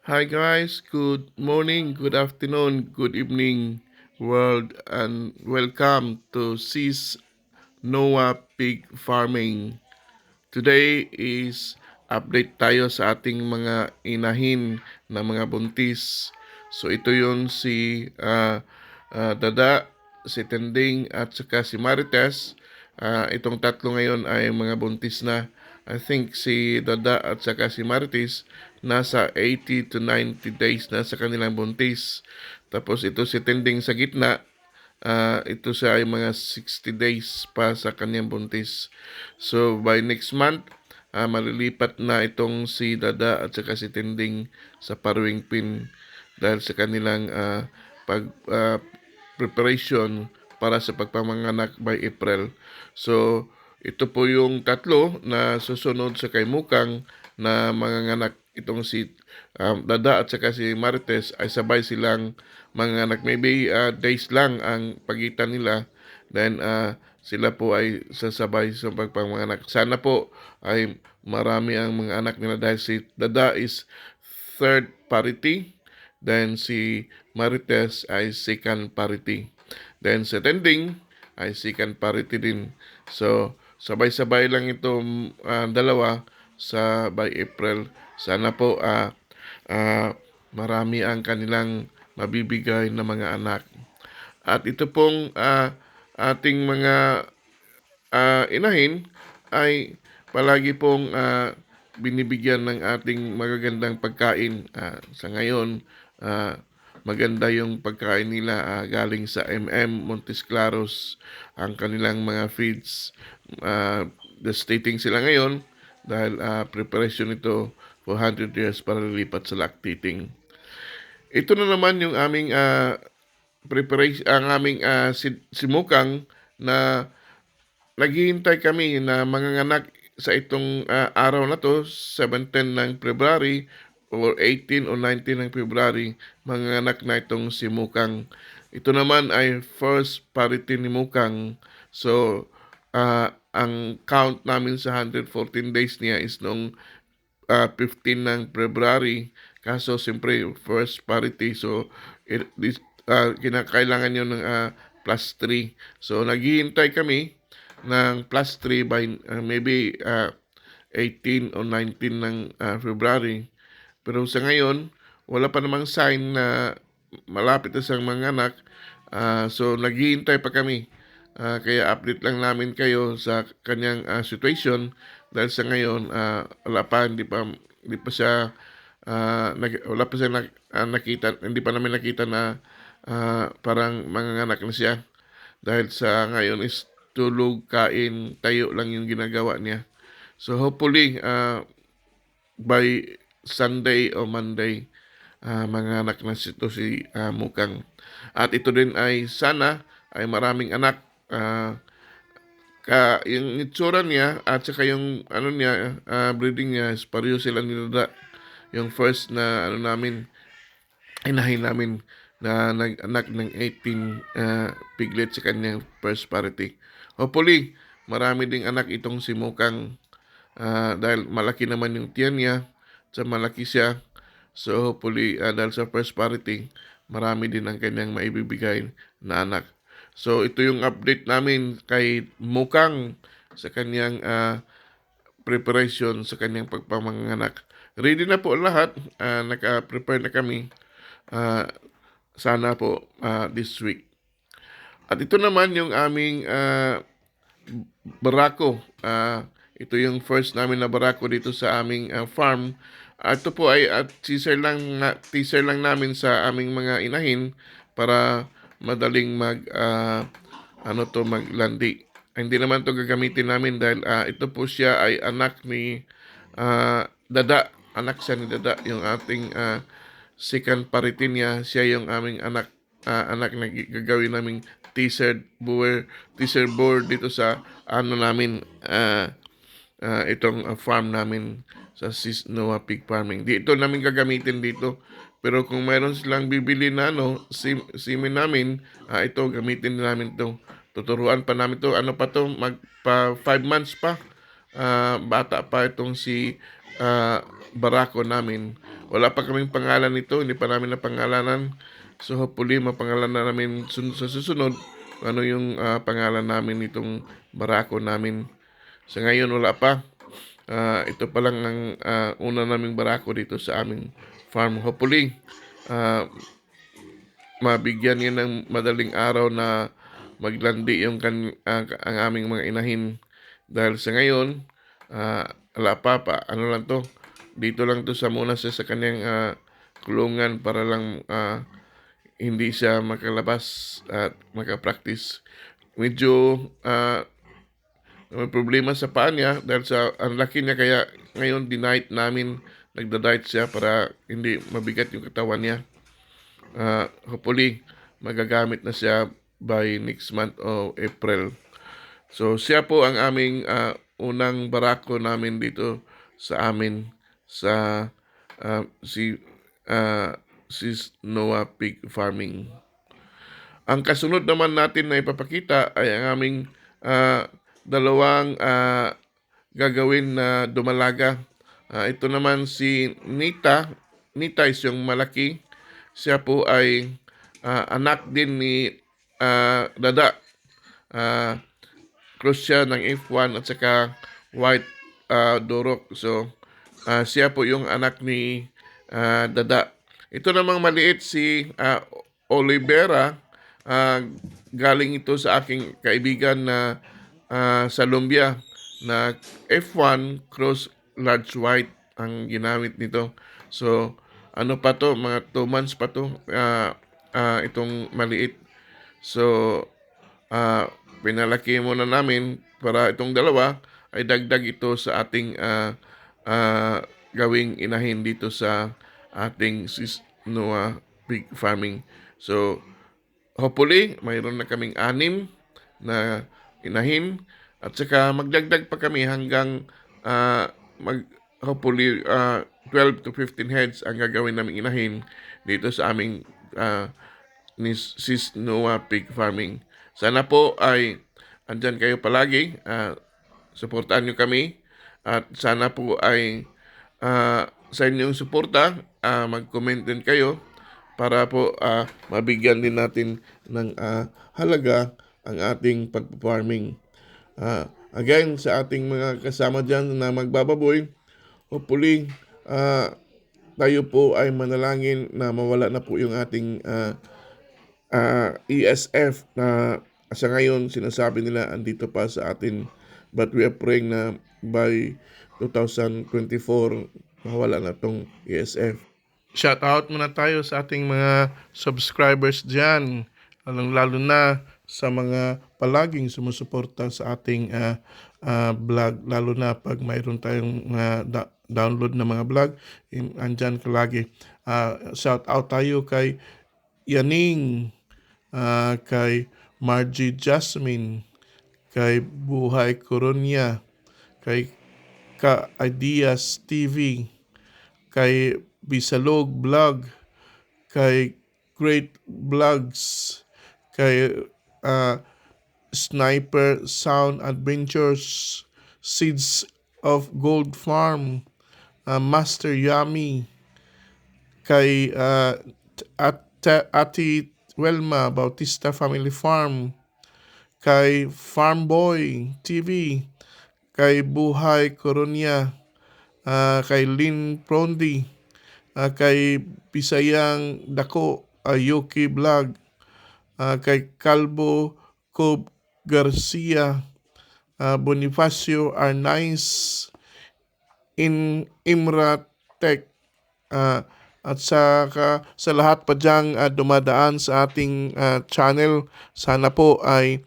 Hi guys, good morning, good afternoon, good evening world and welcome to Sis Noah Pig Farming. Today is update tayo sa ating mga inahin na mga buntis. So ito yun si Dada, si Tending at saka si Marites. Itong tatlo ngayon ay mga buntis na. I think si Dada at saka si Marites nasa 80 to 90 days na sa kanilang buntis. Tapos ito si Tending sa gitna, ito siya ay mga 60 days pa sa kanyang buntis. So, by next month, malilipat na itong si Dada at saka si Tinding sa paruwing pin dahil sa kanilang pag preparation para sa pagpamanganak by April. So, ito po yung tatlo na susunod sa kay Mukang na manganganak. Itong si Dada at saka si Marites ay sabay silang manganganak. Maybe days lang ang pagitan nila. Then sila po ay sasabay sa pagpamanganak. Sana po ay marami ang mga anak nila dahil si Dada is third parity. Then si Marites ay second parity. Then si Tending ay second parity din. So, sabay-sabay lang itong dalawa sa by April. Sana po marami ang kanilang mabibigay na mga anak. At ito pong ating mga inahin ay palagi pong binibigyan ng ating magagandang pagkain. Sa ngayon, maganda yung pagkain nila galing sa Montes Claros, ang kanilang mga feeds. Gestating sila ngayon dahil preparation ito for 100 years para lilipat sa lactating. Ito na naman yung aming preparation, ang aming simukang na naghihintay kami na manganganak sa itong araw na to, 17 ng February or 18 o 19 ng February, manganganak na itong si Mukang. Ito naman ay first parity ni Mukang. So, ang count namin sa 114 days niya is noong 15 ng February. Kaso, siyempre, first parity. So, kinakailangan yun ng plus 3. So, naghihintay kami ng plus 3 by maybe 18 o 19 ng February. Pero sa ngayon, wala pa namang sign na malapit na siyang manganak. So, naghihintay pa kami. Kaya update lang namin kayo sa kanyang situation dahil sa ngayon hindi pa siya wala pa siya nakita, hindi pa namin nakita na parang manganganak na siya dahil sa ngayon is tulog, kain, tayo lang yung ginagawa niya. So hopefully by Sunday o Monday manganak na si Mukang. At ito din ay sana ay maraming anak. Yung itsura niya at saka yung niya, breeding niya is pareho sila ni Dada. Yung first na inahin namin na nag-anak ng 18 piglet sa kanyang first parity. Hopefully, marami ding anak itong si Mukang dahil malaki naman yung tiyan niya, sa malaki siya. So hopefully, dahil sa first parity, marami din ang kanyang maibibigay na anak. So ito yung update namin kay Mukang sa kanyang preparation sa kanyang pagpamanganak. Ready na po lahat. Naka-prepare na kami. Sana po this week. At ito naman yung aming barako. Ito yung first namin na barako dito sa aming farm. Ito po ay teaser lang namin sa aming mga inahin para madaling maglandi. Hindi naman to gagamitin namin dahil ito po siya ay anak ni Dada. Anak siya ni Dada, yung ating second parity niya. Siya yung aming anak na gagawin naming teaser board dito sa namin itong farm namin sa Sis Noah Pig Farming. Dito namin gagamitin dito. Pero kung mayroon silang bibili na simin namin, ito gamitin namin to. Tuturuan pa namin to. Ano pa to? Magpa 5 months pa. Bata pa itong si barako namin. Wala pa kaming pangalan nito, hindi pa namin napangalanan. So hopefully mapangalan na namin sa susunod kung ano yung pangalan namin nitong barako namin. Sa ngayon wala pa. Ito pa lang ang una naming barako dito sa aming farm. Hopefully mabigyan yan ng madaling araw na maglandi yung ang aming mga inahin. Dahil sa ngayon, wala pa, ano lang to, dito lang to muna sa kanyang kulungan para lang hindi siya makalabas at makapractice. Medyo may problema sa paa niya dahil sa ang laki niya, kaya ngayon diniet namin, nagda-diet siya para hindi mabigat yung katawan niya. Hopefully magagamit na siya by next month o April. So siya po ang aming unang barako namin dito sa amin sa Sis Noah Pig Farming. Ang kasunod naman natin na ipapakita ay ang aming dalawang gagawin na dumalaga. Ito naman si Nita. Nita is yung malaki. Siya po ay anak din ni Dada. Cross siya ng F1 at saka white Dorok. So siya po yung anak ni Dada. Ito namang maliit si Olivera. Galing ito sa aking kaibigan na sa Lumbia na F1 cross large white ang ginamit nito. So ano pa to, mga 2 months pa to itong maliit. So pinalaki muna namin para itong dalawa ay dagdag ito sa ating gawing inahin dito sa ating Sis Noah Pig Farming. So hopefully mayroon na kaming 6 na inahin at saka magdagdag pa kami hanggang hopefully 12 to 15 heads ang gagawin naming inahin dito sa aming ni Sis Noah Pig Farming. Sana po ay andyan kayo palagi, suportahan nyo kami at sana po ay sa inyong suporta mag-comment din kayo para po mabigyan din natin ng halaga ang ating pag-farming. Again, sa ating mga kasama dyan na magbababoy, hopefully tayo po ay manalangin na mawala na po yung ating ESF na sa ngayon sinasabi nila andito pa sa atin, but we are praying na by 2024 mawala na tong ESF. Shout out muna tayo sa ating mga subscribers dyan, lalo na sa mga palaging sumusuporta sa ating vlog, lalo na pag mayroon tayong download na mga vlog, andyan ka lagi. Shout out tayo kay Yaning, kay Margie Jasmine, kay Buhay Coronia, kay Ka Ideas TV, kay Bisalog Vlog, kay Great Vlogs, kay Sniper Sound Adventures, Seeds of Gold Farm, Master Yummy, kay Ati Welma Bautista Family Farm, kay Farmboy TV, kay Buhay Coronia, kay Lynn Prondi, kay Bisayang Dako, Yuki Vlog, kay Calvo Cob Garcia, Bonifacio Arnaiz, Imra Tech, at sa lahat pa dyang dumadaan sa ating channel, sana po ay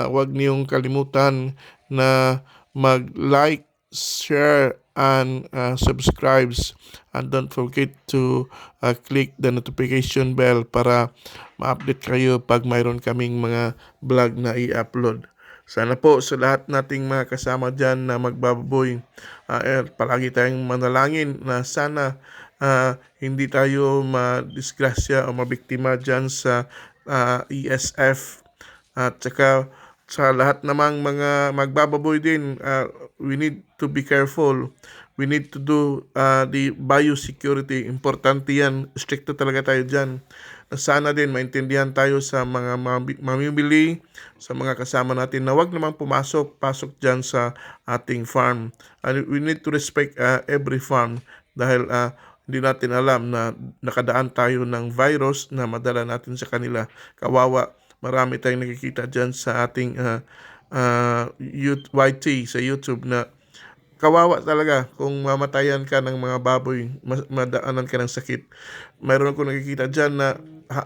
wag niyong kalimutan na mag-like, share, and subscribes, and don't forget to click the notification bell para ma-update kayo pag mayroon kaming mga vlog na i-upload. Sana po sa lahat nating mga kasama dyan na magbababoy, palagi tayong manalangin na sana hindi tayo madisgrasya o mabiktima dyan sa ESF. At saka sa lahat namang mga magbababoy din, we need to be careful. we need to do the biosecurity. Importante yan. Stricto talaga tayo dyan. Na sana din maintindihan tayo sa mga mamimili, sa mga kasama natin na wag namang pasok dyan sa ating farm. And we need to respect every farm dahil hindi natin alam na nakadaan tayo ng virus na madala natin sa kanila. Kawawa, marami tayong nakikita dyan sa ating YT sa YouTube na kawawa talaga kung mamatayan ka ng mga baboy, madaanan ka ng sakit. Mayroon akong nakikita dyan na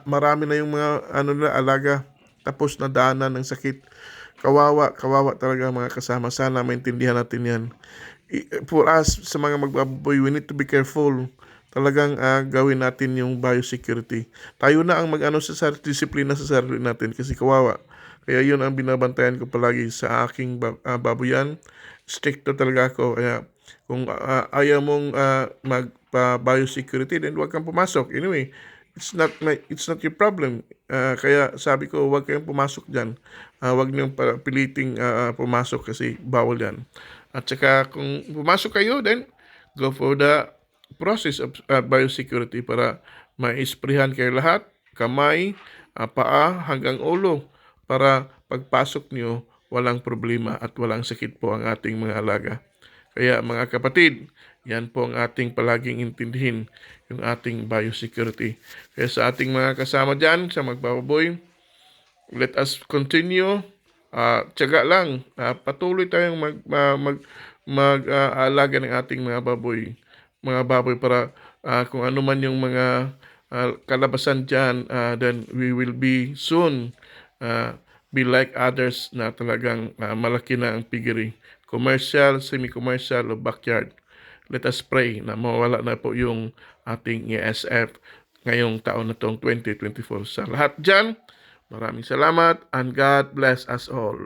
marami na yung mga alaga tapos nadaanan ng sakit. Kawawa talaga mga kasama. Sana maintindihan natin yan. For us, sa mga magbaboy, we need to be careful. Talagang gawin natin yung biosecurity. Tayo na ang sa disiplina sa sarili natin kasi kawawa. Kaya yun ang binabantayan ko palagi sa aking baboyan. Stricto talaga ako. Kaya kung ayaw mong magpa-biosecurity, then huwag kang pumasok. Anyway, it's not your problem. Kaya sabi ko, huwag kayong pumasok dyan. Huwag niyong piliting pumasok kasi bawal yan. At saka kung pumasok kayo, then go for the process of biosecurity para ma-isprehan kayo lahat, kamay, paa, hanggang ulo para pagpasok nyo, walang problema at walang sakit po ang ating mga alaga. Kaya mga kapatid, yan po ang ating palaging intindihin, yung ating biosecurity. Kaya sa ating mga kasama dyan, sa magbababoy, let us continue. Tiyaga lang, patuloy tayong mag-alaga ng ating mga baboy para kung ano man yung mga kalabasan dyan, then we will be soon be like others na talagang malaki na ang piggery. Commercial, semi-commercial, o backyard. Let us pray na mawala na po yung ating ESF ngayong taon na itong 2024. Sa lahat dyan, maraming salamat and God bless us all.